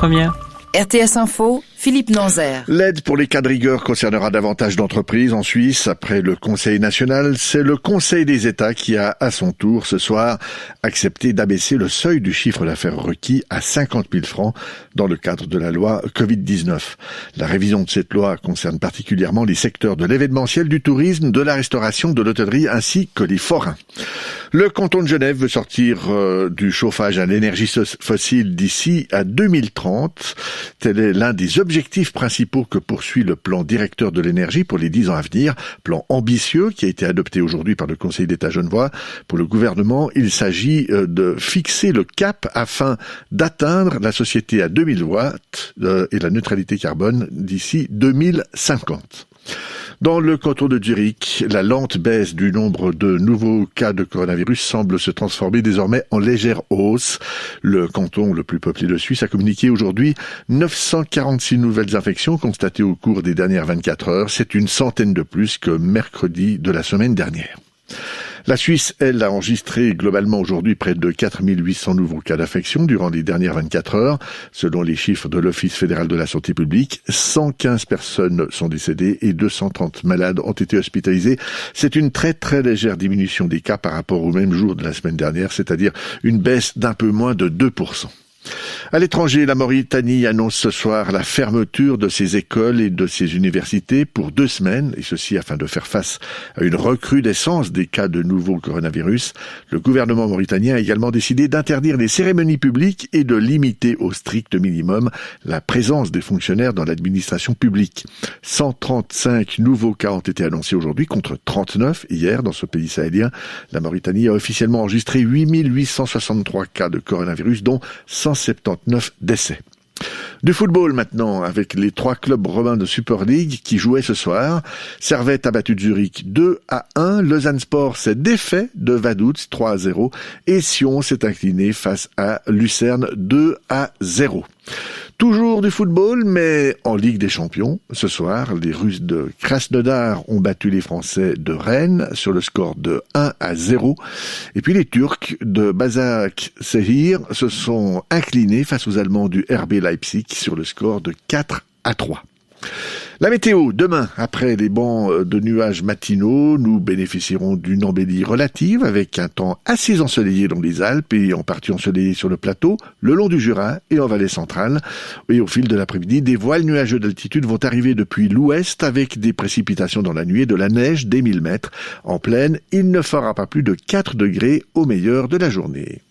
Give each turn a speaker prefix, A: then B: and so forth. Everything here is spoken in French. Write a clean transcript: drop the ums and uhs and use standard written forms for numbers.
A: première.
B: RTS Info, Philippe Nanzer.
C: L'aide pour les cas de rigueur concernera davantage d'entreprises en Suisse. Après le Conseil national, c'est le Conseil des États qui a, à son tour, ce soir, accepté d'abaisser le seuil du chiffre d'affaires requis à 50 000 francs dans le cadre de la loi Covid-19. La révision de cette loi concerne particulièrement les secteurs de l'événementiel, du tourisme, de la restauration, de l'hôtellerie ainsi que les forains. Le canton de Genève veut sortir du chauffage à l'énergie fossile d'ici à 2030. Tel est l'un des objectifs principaux que poursuit le plan directeur de l'énergie pour les 10 ans à venir. Plan ambitieux qui a été adopté aujourd'hui par le Conseil d'État genevois. Pour le gouvernement, il s'agit de fixer le cap afin d'atteindre la société à 2000 watts et la neutralité carbone d'ici 2050. Dans le canton de Zurich, la lente baisse du nombre de nouveaux cas de coronavirus semble se transformer désormais en légère hausse. Le canton le plus peuplé de Suisse a communiqué aujourd'hui 946 nouvelles infections constatées au cours des dernières 24 heures. C'est une centaine de plus que mercredi de la semaine dernière. La Suisse, elle, a enregistré globalement aujourd'hui près de 4800 nouveaux cas d'infection durant les dernières 24 heures. Selon les chiffres de l'Office fédéral de la santé publique, 115 personnes sont décédées et 230 malades ont été hospitalisés. C'est une très très légère diminution des cas par rapport au même jour de la semaine dernière, c'est-à-dire une baisse d'un peu moins de 2%. À l'étranger, la Mauritanie annonce ce soir la fermeture de ses écoles et de ses universités pour 2 semaines, et ceci afin de faire face à une recrudescence des cas de nouveau coronavirus. Le gouvernement mauritanien a également décidé d'interdire les cérémonies publiques et de limiter au strict minimum la présence des fonctionnaires dans l'administration publique. 135 nouveaux cas ont été annoncés aujourd'hui contre 39 hier dans ce pays sahélien. La Mauritanie a officiellement enregistré 8863 cas de coronavirus, dont 179 décès. Du football maintenant, avec les 3 clubs romains de Super League qui jouaient ce soir. Servette a battu Zurich 2-1. Lausanne Sport s'est défait de Vaduz 3-0. Et Sion s'est incliné face à Lucerne 2-0. Toujours du football, mais en Ligue des Champions. Ce soir, les Russes de Krasnodar ont battu les Français de Rennes sur le score de 1-0. Et puis les Turcs de Başakşehir se sont inclinés face aux Allemands du RB Leipzig sur le score de 4-3. La météo, demain, après les bancs de nuages matinaux, nous bénéficierons d'une embellie relative avec un temps assez ensoleillé dans les Alpes et en partie ensoleillé sur le plateau, le long du Jura et en vallée centrale. Et au fil de l'après-midi, des voiles nuageux d'altitude vont arriver depuis l'ouest avec des précipitations dans la nuit et de la neige des 1000 mètres. En plaine, il ne fera pas plus de 4 degrés au meilleur de la journée.